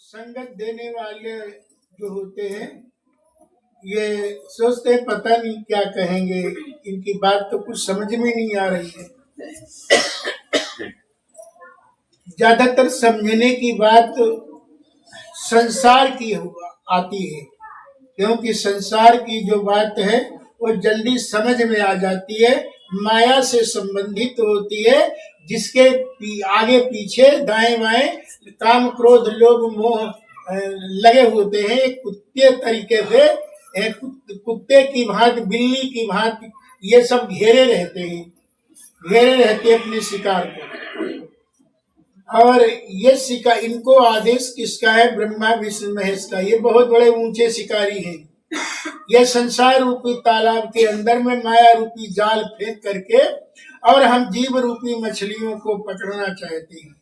संगत देने वाले जो होते हैं ये सोचते हैं पता नहीं क्या कहेंगे, इनकी बात तो कुछ समझ में नहीं आ रही है। ज्यादातर समझने की बात संसार की आती है, क्योंकि संसार की जो बात है वो जल्दी समझ में आ जाती है, माया से संबंधित होती है, जिसके आगे पीछे दाएं बाएं काम क्रोध लोभ मोह लगे होते हैं। कुत्ते तरीके से कुत्ते की भांति बिल्ली की भांति ये सब घेरे रहते हैं, घेरे रहते हैं अपने शिकार को। और ये शिकार, इनको आदेश किसका है? ब्रह्मा विष्णु महेश का। ये बहुत बड़े ऊंचे शिकारी हैं। ये संसार रूपी तालाब के अंदर में माया रूपी जाल फेंक करके और हम जीव रूपी मछलियों को पकड़ना चाहते हैं,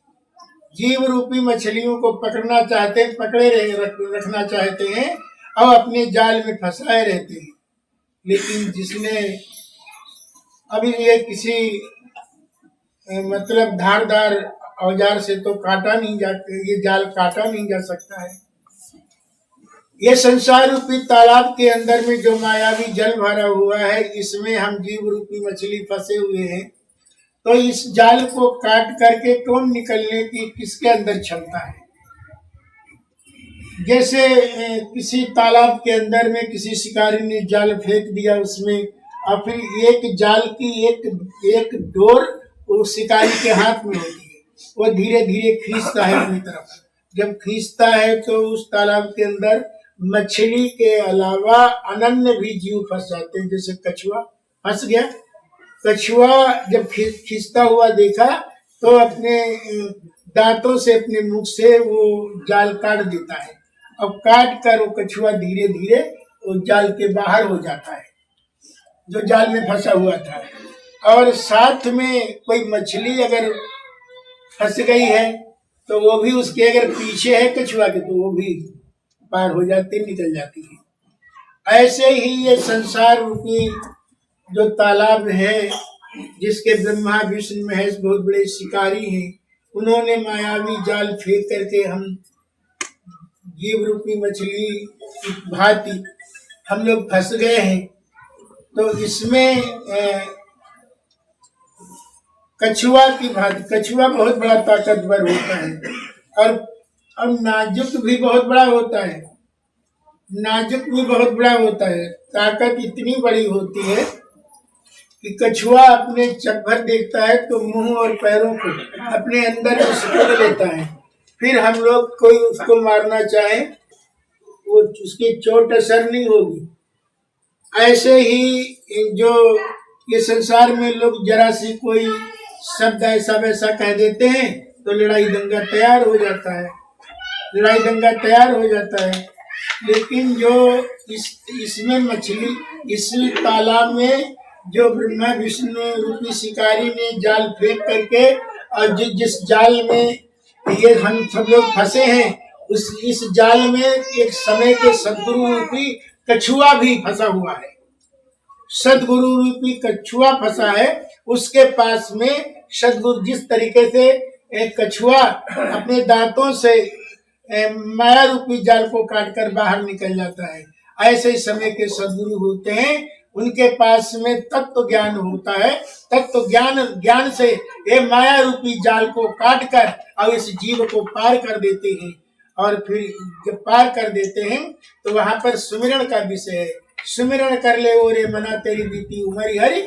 जीव रूपी मछलियों को पकड़ना चाहते हैं, पकड़े रखना चाहते हैं और अपने जाल में फंसाए रहते हैं। लेकिन जिसने अभी ये किसी मतलब धारदार औजार से तो काटा नहीं जाता, ये जाल काटा नहीं जा सकता है। ये संसार रूपी तालाब के अंदर में जो मायावी जल भरा हुआ है, इसमें हम जीव रूपी मछली फंसे हुए हैं। तो इस जाल को काट करके कौन निकलने की किसके अंदर क्षमता है? जैसे किसी तालाब के अंदर में किसी शिकारी ने जाल फेंक दिया उसमें, और फिर एक जाल की एक डोर उस शिकारी के हाथ में होती है, वो धीरे धीरे खींचता है अपनी तरफ। जब खींचता है तो उस तालाब के अंदर मछली के अलावा अनन्य भी जीव फंस जाते हैं। जैसे कछुआ फंस गया, कछुआ जब खींचता हुआ देखा तो अपने दांतों से अपने मुख से वो जाल काट देता है। अब काट कर वो कछुआ धीरे धीरे उस जाल के बाहर हो जाता है जो जाल में फंसा हुआ था। और साथ में कोई मछली अगर फंस गई है तो वो भी उसके अगर पीछे है कछुआ के तो वो भी पार हो जाती, निकल जाती है। ऐसे ही ये संसार रूपी जो तालाब है, जिसके ब्रह्मा विष्णु महेश बहुत बड़े शिकारी हैं, उन्होंने मायावी जाल फेंक करके हम जीव रूपी मछली की भांति हम लोग फंस गए हैं। तो इसमें कछुआ की भांति, कछुआ बहुत बड़ा ताकतवर होता है और नाजुक भी बहुत बड़ा होता है, नाजुक भी बहुत बड़ा होता है। ताकत इतनी बड़ी होती है कि कछुआ अपने चक्कर देखता है तो मुंह और पैरों को अपने अंदर में सिकुड़ लेता है। फिर हम लोग कोई उसको मारना चाहे वो उसकी चोट असर नहीं होगी। ऐसे ही जो ये संसार में लोग जरा सी कोई शब्द ऐसा वैसा कह देते हैं तो लड़ाई दंगा तैयार हो जाता है, लड़ाई दंगा तैयार हो जाता है। लेकिन जो इसमें मछली, इस तालाब में जो ब्रह्मा विष्णु रूपी शिकारी ने जाल फेंक करके और जिस जाल में ये हम सब लोग फंसे हैं, इस जाल में एक समय के सदगुरु रूपी कछुआ भी फंसा हुआ है। सदगुरु रूपी कछुआ फंसा है, उसके पास में सदगुरु जिस तरीके से एक कछुआ अपने दांतों से माया रूपी जाल को काटकर बाहर निकल जाता है, ऐसे समय के सदगुरु होते हैं। उनके पास में तत्व ज्ञान होता है। तत्व ज्ञान से ये माया रूपी जाल को काट कर और इस जीव को पार कर देते हैं। और फिर जब पार कर देते हैं तो वहां पर सुमिरन का विषय है। सुमिरन कर ले ओ रे मना तेरी बीती उमरी हरि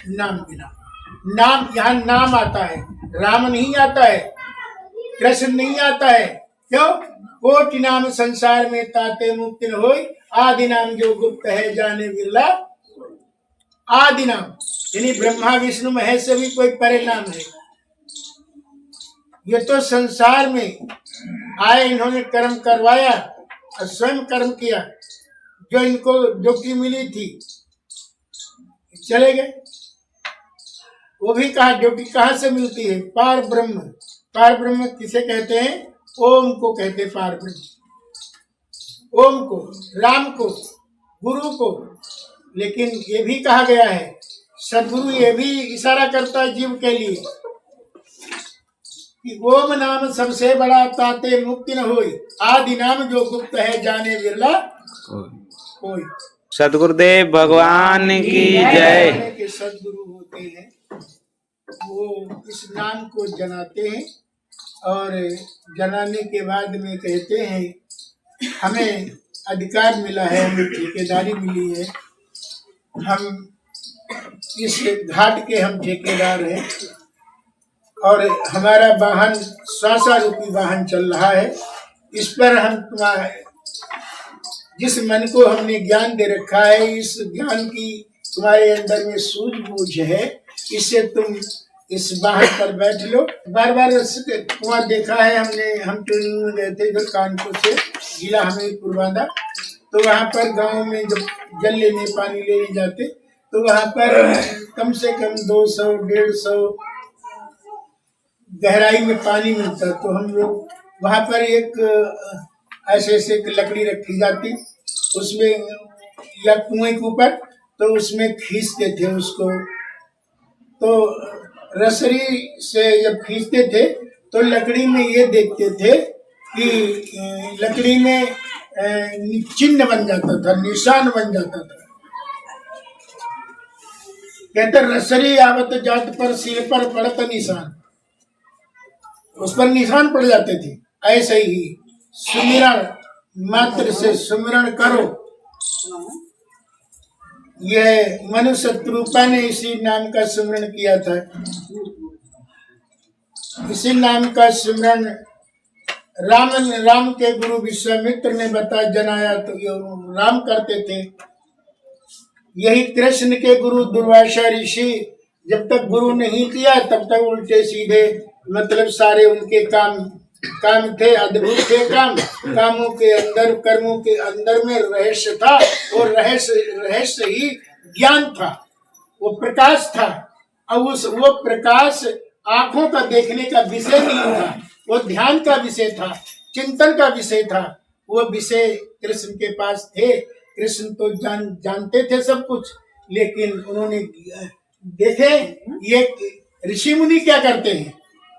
नाम बिना। नाम, यहाँ नाम आता है, राम नहीं आता है, कृष्ण नहीं आता है। क्यों? कोटि नाम संसार में ताते मुक्ति न होई, आदि नाम जो गुप्त है जाने बिरला। आदि नाम यानी ब्रह्मा विष्णु महेश से भी कोई परिणाम है। ये तो संसार में आए, इन्होंने कर्म करवाया और स्वयं कर्म किया, जो इनको ड्यूटी मिली थी चले गए। वो भी कहा ड्यूटी कहाँ से मिलती है? पार ब्रह्म। पार ब्रह्म किसे कहते हैं? ओम को कहते पार ब्रह्म। ओम को, राम को, गुरु को। लेकिन ये भी कहा गया है, सदगुरु ये भी इशारा करता है जीव के लिए कि ओम नाम सबसे बड़ा ताते मुक्ति न होई, आदि नाम जो गुप्त है जाने बिरला कोई। सदगुरुदेव भगवान की जय। के सदगुरु होते हैं वो इस नाम को जनाते हैं और जनाने के बाद में कहते हैं हमें अधिकार मिला है, हमें ठेकेदारी मिली है, हम इस घाट के हम ठेकेदार हैं और हमारा वाहन श्वासा रूपी वाहन चल रहा है। इस पर हम तुम्हारे जिस मन को हमने ज्ञान दे रखा है, इस ज्ञान की तुम्हारे अंदर में सूझबूझ है, इससे तुम इस वाहन पर बैठ लो। बार बार कुआं देखा है हमने, हम ट्रेनिंग में गए थे इधर कानपुर से जिला हमीरपुर बांधा, तो वहाँ पर गांव में जब जल लेने पानी लेने जाते तो वहाँ पर कम से कम 200-150 गहराई में पानी मिलता, तो हम लोग वहाँ पर एक ऐसे ऐसे लकड़ी रखी जाती उसमें या कुएं के ऊपर, तो उसमें खींचते थे उसको। तो रसरी से जब खींचते थे तो लकड़ी में ये देखते थे कि लकड़ी में चिन्ह बन जाता था, निशान बन जाता था। कहते रसरी आवत जात पर सिर पर पड़त निशान, उस पर निशान पड़ जाते थे। ऐसे ही सुमिरन मात्र से सुमिरन करो, यह मनुष्य रूपा ने इसी नाम का सुमिरन किया था। इसी नाम का सुमिरन राम के गुरु विश्वामित्र ने बता जनाया तो राम करते थे। यही कृष्ण के गुरु दुर्वासा ऋषि जब तक गुरु नहीं किया तब तक उल्टे सीधे मतलब सारे उनके काम थे, अद्भुत थे काम। कामों के अंदर कर्मों के अंदर में रहस्य था और रहस्य ही ज्ञान था, वो प्रकाश था। और वो प्रकाश आंखों का देखने का विषय नहीं था, वो ध्यान का विषय था, चिंतन का विषय था। वो विषय कृष्ण के पास थे। कृष्ण तो जानते थे सब कुछ, लेकिन उन्होंने देखे ये ऋषि मुनि क्या करते हैं,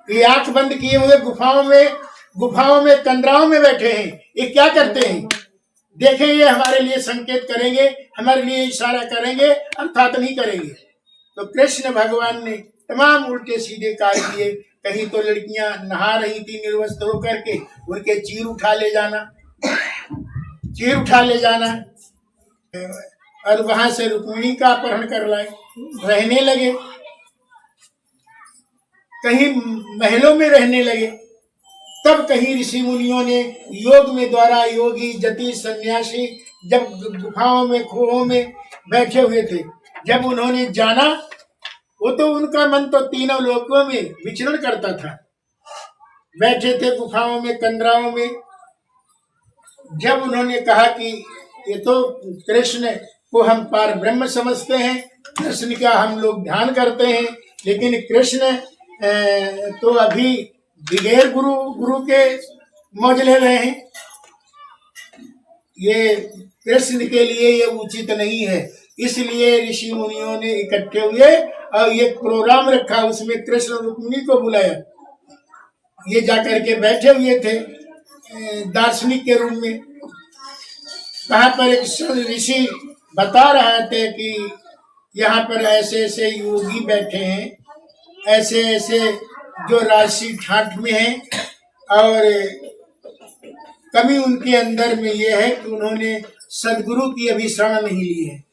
ये आंख बंद किए हुए गुफाओं में कंदराओं में बैठे हैं, ये क्या करते हैं देखें, ये हमारे लिए संकेत करेंगे, हमारे लिए इशारा करेंगे, अर्थात नहीं करेंगे। तो कृष्ण भगवान ने तमाम उल्टे सीधे कार्य किए। कहीं तो लड़कियां नहा रही थी निर्वस्त्र होकर के, उनके चीर उठा ले जाना और वहां से रुक्मिणी का अपहरण कर लाए, रहने लगे, कहीं महलों में रहने लगे। तब कहीं ऋषि मुनियों ने योग में द्वारा योगी जति सन्यासी जब गुफाओं में खोहों में बैठे हुए थे, जब उन्होंने जाना, वो तो उनका मन तो तीनों लोकों में विचरण करता था। बैठे थे गुफाओं में कंदराओं में, जब उन्होंने कहा कि ये तो कृष्ण को हम पार ब्रह्म समझते हैं, कृष्ण का हम लोग ध्यान करते हैं, लेकिन कृष्ण तो अभी बगैर गुरु के मौज ले रहे हैं, ये कृष्ण के लिए ये उचित नहीं है। इसलिए ऋषि मुनियों ने इकट्ठे हुए और ये प्रोग्राम रखा, उसमें कृष्ण रुक्मिणी को बुलाया। ये जाकर के बैठे हुए थे दार्शनिक के रूप में। कहाँ पर एक ऋषि बता रहे थे कि यहाँ पर ऐसे ऐसे योगी बैठे हैं, ऐसे ऐसे जो राशि ठाठ में हैं, और कमी उनके अंदर में ये है कि उन्होंने सदगुरु की अभी शरण नहीं ली है।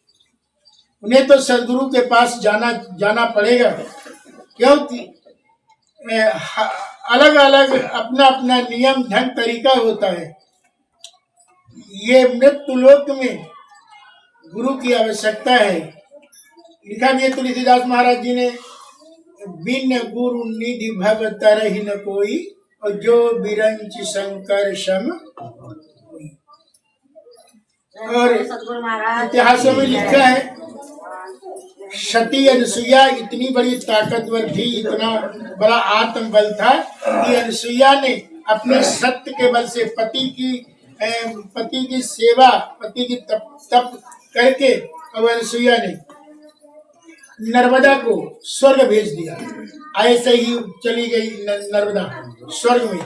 उन्हें तो सदगुरु के पास जाना पड़ेगा, क्योंकि अलग अलग अपना अपना नियम ढंग तरीका होता है। ये मृत्यु लोक में गुरु की आवश्यकता है। लिखा भी है तुलसीदास महाराज जी ने, बिन गुरु निधि भव तरहि न कोई, और जो बिरंच शंकर सम। और इतिहासों में लिखा है सती अनसुईया इतनी बड़ी ताकतवर थी, इतना बड़ा आत्मबल था कि अनसुईया ने अपने सत्य के बल से पति की सेवा, पति की तप करके, और अनसुईया ने नर्मदा को स्वर्ग भेज दिया। ऐसे ही चली गई नर्मदा स्वर्ग में।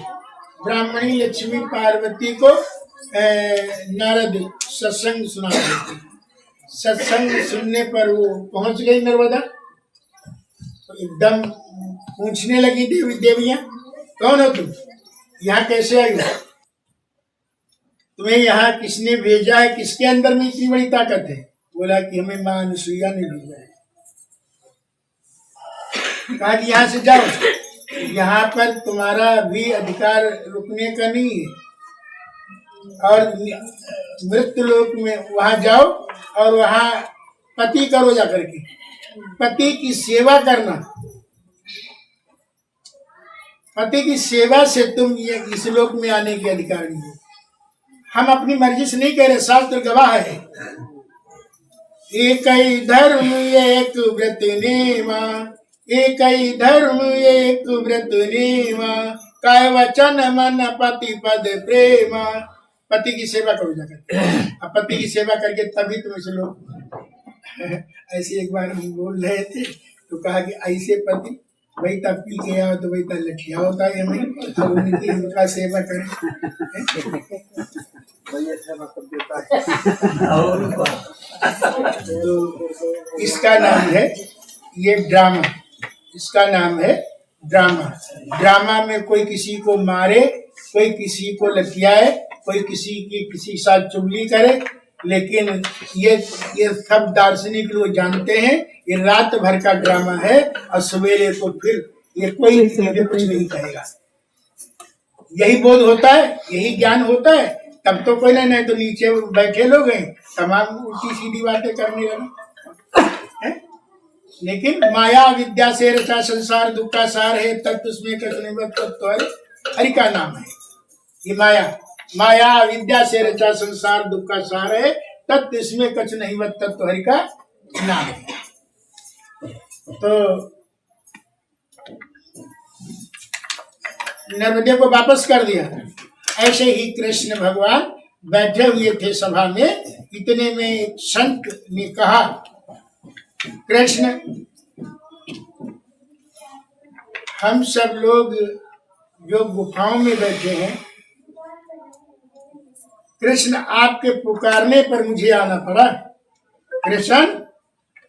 ब्राह्मणी लक्ष्मी पार्वती को नारद सत्संग सुना रहे थे। सत्संग सुनने पर वो पहुंच गई नर्मदा, तो एकदम पूछने लगी देवियां, कौन हो तुम, यहाँ कैसे आई हो, तुम्हें यहाँ किसने भेजा है, किसके अंदर में इतनी बड़ी ताकत है। बोला कि हमें माँ अनुसुईया ने भेजा है। कहा कि यहाँ से जाओ, यहाँ पर तुम्हारा भी अधिकार रुकने का नहीं है, और मृत्यु लोक में वहां जाओ और वहां पति करो, जा करके पति की सेवा करना। पति की सेवा से तुम ये इस लोक में आने के अधिकार नहीं है। हम अपनी मर्जी से नहीं कह रहे, शास्त्र गवाह है। एक ही धर्म एक व्रत नेमा, एक ही धर्म एक व्रत नेमा, काय वचन मन पति पद प्रेमा। पति की सेवा करो जाकर। अब पति की सेवा करके तभी तुम ऐसे लोग ऐसे एक बार हम बोल रहे थे तो कहा कि ऐसे पति वही तब पी के आओ तो वही तब लठिया होता है हमें, अब उनका सेवा करें। तो इसका नाम है ये ड्रामा, इसका नाम है ड्रामा। ड्रामा में कोई किसी को मारे, कोई किसी को लठियाए, कोई किसी की किसी साथ चुगली करे, लेकिन ये सब दार्शनिक लोग जानते हैं ये रात भर का ड्रामा है, और सवेरे को फिर ये कोई कुछ नहीं कहेगा। यही बोध होता है, यही ज्ञान होता है, तब तो कोई नहीं तो नीचे बैठे लोग हैं तमाम उल्टी सीधी बातें करने लगे। लेकिन माया विद्या से रचा संसार दुख का सार है, तत्व उसमें तत्व हरि का नाम है। ये माया विद्या से रचा संसार दुख का सार है, तत्व इसमें कछ नहीं वत तत्व हरि का नाम है। तो नर्मदे को वापस कर दिया। ऐसे ही कृष्ण भगवान बैठे हुए थे सभा में, इतने में एक संत ने कहा, कृष्ण हम सब लोग जो गुफाओं में बैठे हैं, कृष्ण आपके पुकारने पर मुझे आना पड़ा, कृष्ण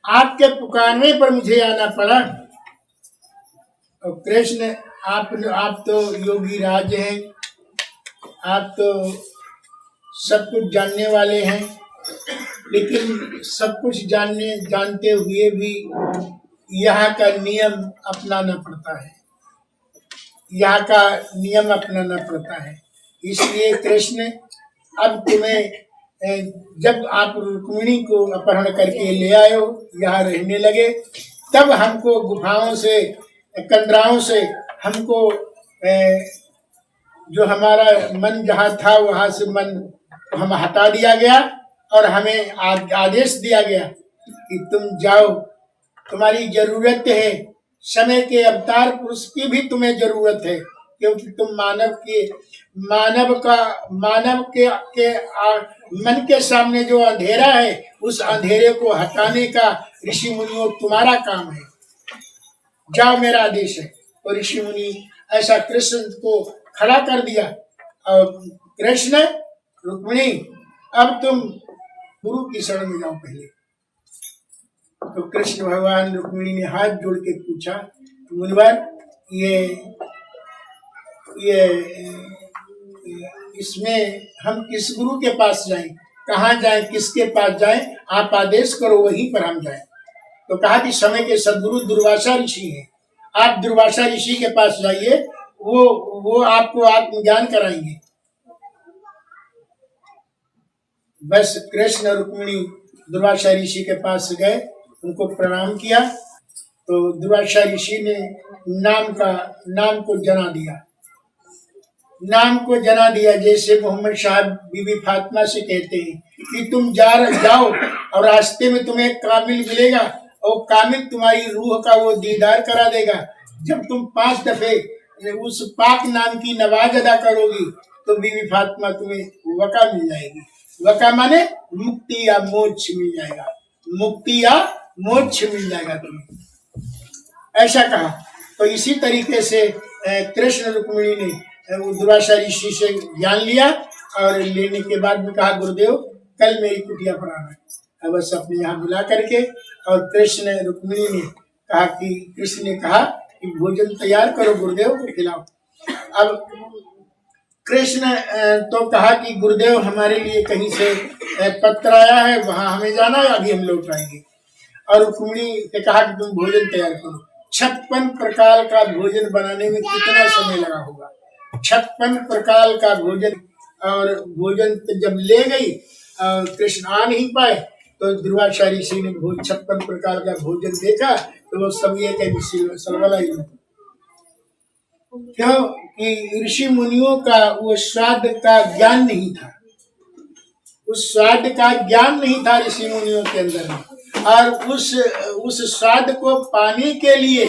आपके पुकारने पर मुझे आना पड़ा। और कृष्ण आप तो योगी राज हैं, आप तो सब कुछ जानने वाले हैं, लेकिन सब कुछ जानते हुए भी यहाँ का नियम अपनाना पड़ता है, यहाँ का नियम अपनाना पड़ता है। इसलिए कृष्ण अब तुम्हें जब आप रुक्मिणी को अपहरण करके ले आए हो, यहाँ रहने लगे, तब हमको गुफाओं से कंदराओं से हमको जो हमारा मन जहाँ था वहां से मन हम हटा दिया गया, और हमें आदेश दिया गया कि तुम जाओ, तुम्हारी जरूरत है, समय के अवतार पुरुष की भी तुम्हें जरूरत है, क्योंकि तुम मानव के मन के सामने जो अंधेरा है, उस अंधेरे को हटाने का ऋषि मुनियों तुम्हारा काम है। जाओ, मेरा आदेश है। तो ऋषि मुनि ऐसा कृष्ण को खड़ा कर दिया, और कृष्ण रुक्मिणी अब तुम गुरु की शरण में जाओ पहले। तो कृष्ण भगवान रुक्मिणी ने हाथ जोड़ के पूछा, मुनिवर ये इसमें हम किस गुरु के पास जाएं, कहाँ जाएं, किसके पास जाएं, आप आदेश करो, वहीं पर हम जाएं। तो कहा कि समय के सदगुरु दुर्वासा ऋषि हैं, आप दुर्वासा ऋषि के पास जाइए, वो आपको आत्मज्ञान कराएंगे। बस कृष्ण और रुक्मिणी दुर्वासा ऋषि के पास गए, उनको प्रणाम किया। तो दुर्वासा ऋषि ने नाम को जना दिया, जैसे मोहम्मद साहब बीबी फातिमा से कहते हैं कि तुम जाओ और रास्ते में तुम्हें कामिल मिलेगा, और कामिल तुम्हारी रूह का वो दीदार करा देगा। जब तुम 5 दफे उस पाक नाम की नवाज अदा करोगी तो बीबी फातिमा तुम्हें वका मिल जाएगी। वका माने मुक्ति या मोक्ष मिल जाएगा, मुक्ति या मोक्ष मिल जाएगा तुम्हें, ऐसा कहा। तो इसी तरीके से कृष्ण रुक्मिणी ने वो दुर्वासा ऋषि से ज्ञान लिया और लेने के बाद भी कहा गुरुदेव कल मेरी कुटिया पर आना, अब बस अपने यहाँ बुला करके। और कृष्ण रुक्मिणी ने कहा कि कृष्ण ने कहा कि भोजन तैयार करो, गुरुदेव को खिलाओ। अब कृष्ण तो कहा कि गुरुदेव हमारे लिए कहीं से पत्र आया है, वहां हमें जाना है, अभी हम लौट आएंगे। और रुक्मिणी ने कहा कि तुम भोजन तैयार करो। 56 प्रकार का भोजन बनाने में कितना समय लगा होगा, 56 प्रकार का भोजन। और भोजन जब ले गई कृष्ण आ नहीं पाए तो दुर्वासा ऋषि ने 56 प्रकार का भोजन देखा तो वो सब ये कहीं सलवला ही। क्यों कि ऋषि मुनियों का वो स्वाद का ज्ञान नहीं था, उस स्वाद का ज्ञान नहीं था ऋषि मुनियों के अंदर में। और उस स्वाद को पाने के लिए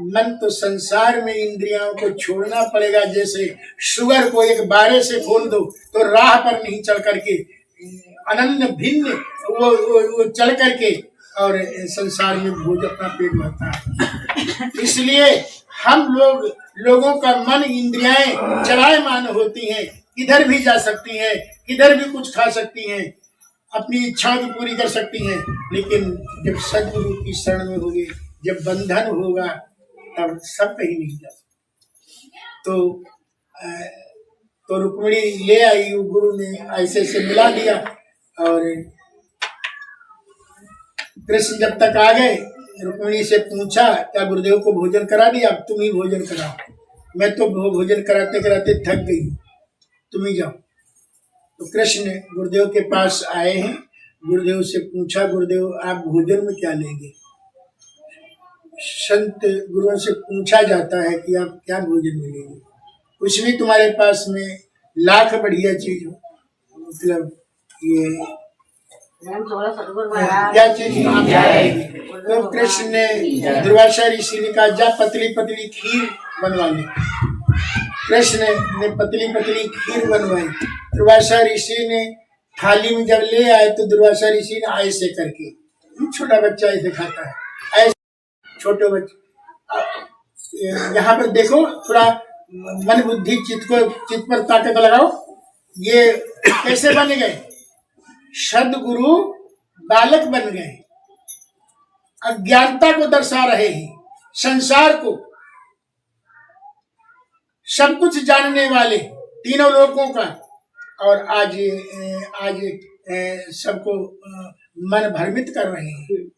मन तो संसार में इंद्रियों को छोड़ना पड़ेगा। जैसे शुगर को एक बारे से खोल दो तो राह पर नहीं चल करके अनन्य भिन्न वो चल करके और संसार में भोज अपना पेट भरता है। इसलिए हम लोगों का मन इंद्रियाएं चलायमान होती हैं, किधर भी जा सकती हैं, किधर भी कुछ खा सकती हैं, अपनी इच्छा भी पूरी कर सकती हैं। लेकिन जब सदगुरु की शरण में होंगे, जब बंधन होगा तब सब कहीं नहीं जा सकते। तो रुक्मिणी ले आई, गुरु ने ऐसे से मिला दिया। और कृष्ण जब तक आ गए रुक्मिणी से पूछा क्या गुरुदेव को भोजन करा दिया, अब तुम ही भोजन कराओ, मैं तो भोजन कराते कराते थक गई, तुम ही जाओ। तो कृष्ण गुरुदेव के पास आए हैं, गुरुदेव से पूछा गुरुदेव आप भोजन में क्या लेंगे। संत गुरुओं से पूछा जाता है कि आप क्या भोजन में लेंगे, कुछ भी तुम्हारे पास में लाख बढ़िया चीज हो, मतलब ये क्या चीज आप जाएंगे। तो कृष्ण ने दुर्वासा ऋषि ने कहा जा पतली पतली खीर बनवा ले। कृष्ण ने पतली पतली खीर बनवाई। दुर्वासा ऋषि ने थाली में जब ले आए तो दुर्वासा ऋषि ने ऐसे करके, छोटा बच्चा ऐसे खाता है, ऐसे छोटे बच्चे यहाँ पर देखो, थोड़ा मन बुद्धि चित्त पर ताकत लगाओ। ये कैसे बन गए, सदगुरु बालक बन गए, अज्ञानता को दर्शा रहे हैं, संसार को सब कुछ जानने वाले तीनों लोगों का। और आज सबको मन भ्रमित कर रहे हैं।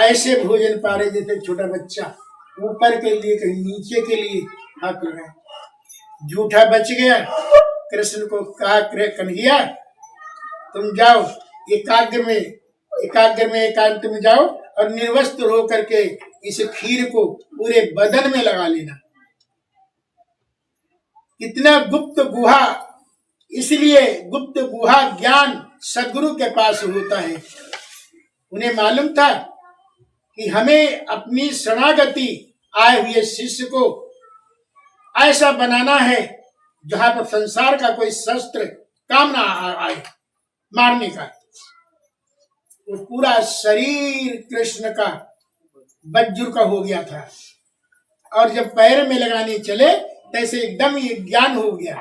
ऐसे भोजन पा रहे जैसे छोटा बच्चा ऊपर के लिए कहीं नीचे के लिए हाथ लगाए। झूठा बच गया। कृष्ण को कहा कन्हैया तुम जाओ एकाग्र में एकांत में जाओ और निर्वस्त्र हो करके इस खीर को पूरे बदन में लगा लेना। कितना गुप्त गुहा, इसलिए गुप्त गुहा ज्ञान सदगुरु के पास होता है। उन्हें मालूम था कि हमें अपनी शरणागति आए हुए शिष्य को ऐसा बनाना है जहां पर संसार का कोई शस्त्र काम ना आए मारने का। वो पूरा शरीर कृष्ण का वज्र का हो गया था और जब पैर में लगाने चले तैसे एकदम ये ज्ञान हो गया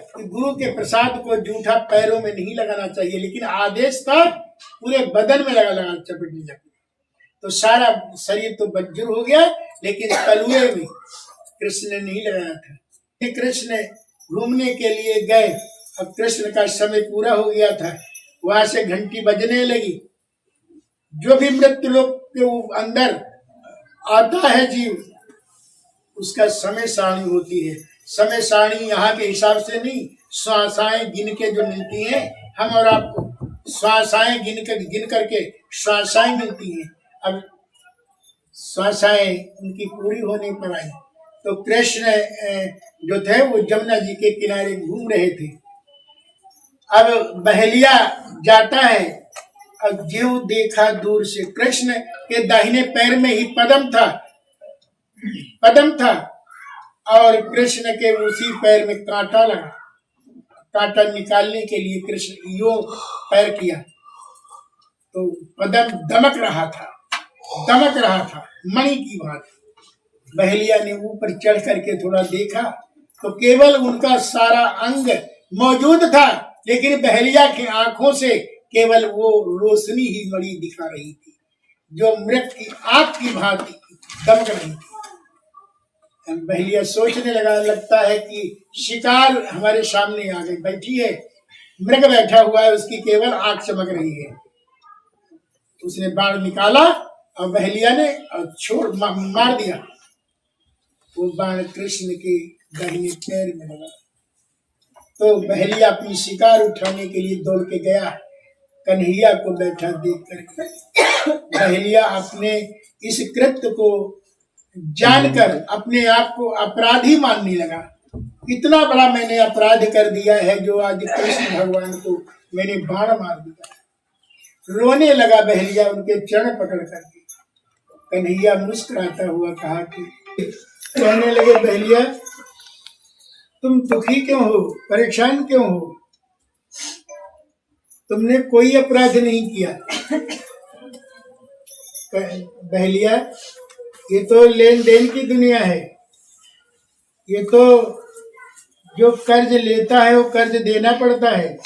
कि गुरु के प्रसाद को जूठा पैरों में नहीं लगाना चाहिए, लेकिन आदेश था पूरे बदन में लगा चपट लिया। तो सारा शरीर तो वज्र हो गया, लेकिन तलुए में कृष्ण ने नहीं लगाया था। कृष्ण घूमने के लिए गए, अब कृष्ण का समय पूरा हो गया था। वहां से घंटी बजने लगी। जो भी मृत्यु लोक के अंदर आता है जीव, उसका समय सारणी होती है। समय सारणी यहाँ के हिसाब से नहीं, श्वासाएं गिन के जो मिलती हैं, हम और आपको श्वासाएं गिन करके श्वासाएं मिलती हैं। अब श्वासाएं उनकी पूरी होने पर आई तो कृष्ण जो थे वो जमुना जी के किनारे घूम रहे थे। अब बहेलिया जाता है, अब जीव देखा दूर से, कृष्ण के दाहिने पैर में ही पद्म था और कृष्ण के उसी पैर में कांटा लगा। कांटा निकालने के लिए कृष्ण यो पैर किया तो पदम दमक रहा था मणि की भांति। बहेलिया ने ऊपर चढ़ करके थोड़ा देखा तो केवल उनका सारा अंग मौजूद था, लेकिन बहेलिया की आंखों से केवल वो रोशनी ही मणि दिखा रही थी जो मृग की आंख की भांति दमक रही थी। बहेलिया सोचने लगता है कि शिकार हमारे सामने आ गई, बैठी है, मृग बैठा हुआ है, उसकी केवल आंख चमक रही है। उसने बाण निकाला और बहेलिया ने छोड़ मार दिया। वो बाण कृष्ण के दाहिने पैर में लगा तो बहेलिया अपनी शिकार उठाने के लिए दौड़ के गया। कन्हैया को बैठा देख कर बहेलिया अपने इस कृत्य को जानकर अपने आप को अपराधी मानने लगा। इतना बड़ा मैंने अपराध कर दिया है जो आज कृष्ण भगवान को मैंने बाण मार दिया। रोने लगा बहेलिया उनके चरण पकड़ करके। कन्हैया मुस्कुराता हुआ कहा कि कहने लगे बहेलिया तुम दुखी क्यों हो, परेशान क्यों हो, तुमने कोई अपराध नहीं किया। बहेलिया ये तो लेन देन की दुनिया है, ये तो जो कर्ज लेता है वो कर्ज देना पड़ता है।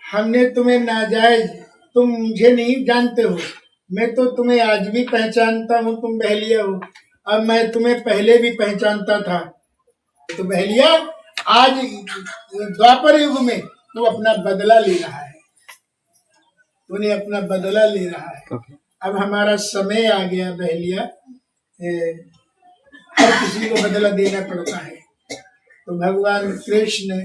हमने तुम्हें नाजायज, तुम मुझे नहीं जानते हो, मैं तो तुम्हें आज भी पहचानता हूँ, तुम बहेलिया हो। अब मैं तुम्हें पहले भी पहचानता था। तो बहेलिया आज द्वापर युग में तू अपना बदला ले रहा है, तूने अपना बदला ले रहा है। अब हमारा समय आ गया बहेलिया, हर किसी को बदला देना पड़ता है। तो भगवान कृष्ण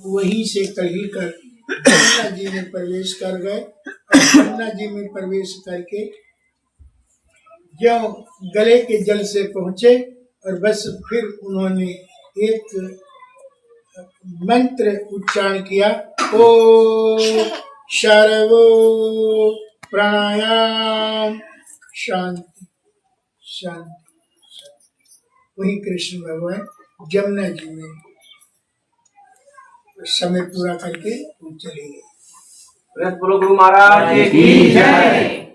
वहीं से कहीं कर यमुना जी में प्रवेश कर गए और यमुना जी में प्रवेश करके जो गले के जल से पहुंचे और बस फिर उन्होंने एक मंत्र उच्चारण किया, ओ शर्वो प्राणायाम शांति शांति। वही कृष्ण भगवान यमुना जी में समय पूरा करके वो चले गए। गुरु महाराज की जय।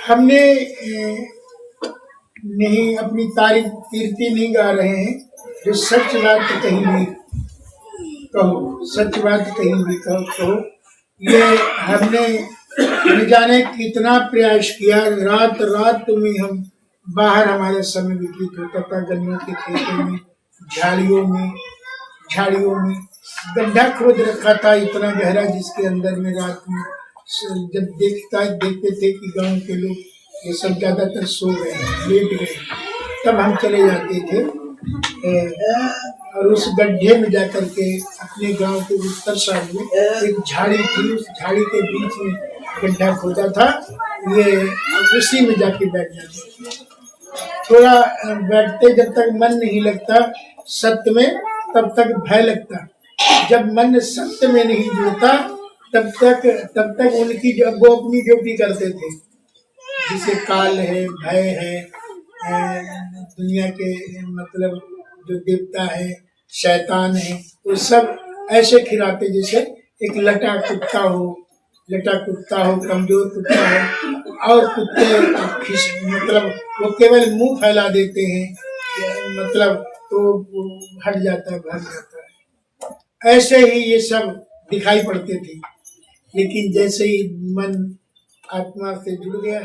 हमने नहीं अपनी तारीफ कीर्ति नहीं गा रहे हैं, जो सच बात कहीं भी कहो, सच बात कहीं भी कहो। ये हमने न जाने कितना प्रयास किया, रात रात में हम बाहर हमारा समय व्यतीत होता था, गन्नों के खेतों में, झाड़ियों में गड्ढा खोद रखा था इतना गहरा, जिसके अंदर में रात में जब देखते थे कि गांव के लोग ये सब ज्यादातर सो गए हैं, लेट गए, तब हम चले जाते थे और उस गड्ढे में जाकर के अपने गांव के उत्तर साइड में एक झाड़ी थी, उस झाड़ी के बीच में गड्ढा खोदा था, ये उसी में जाके बैठ जाते। थोड़ा बैठते जब तक मन नहीं लगता सत्य में, तब तक भय लगता। जब मन सत्य में नहीं जुड़ता तब तक उनकी वो अपनी ड्यूटी करते थे, जिसे काल है, भय है, दुनिया के मतलब जो देवता है, शैतान है, वो सब ऐसे खिलाते जैसे एक लटा कुत्ता हो, कमजोर कुत्ता हो, और कुत्ते मतलब वो केवल मुंह फैला देते हैं, मतलब तो हट जाता है, भाग जाता है। ऐसे ही ये सब दिखाई पड़ते थे, लेकिन जैसे ही मन आत्मा से जुड़ गया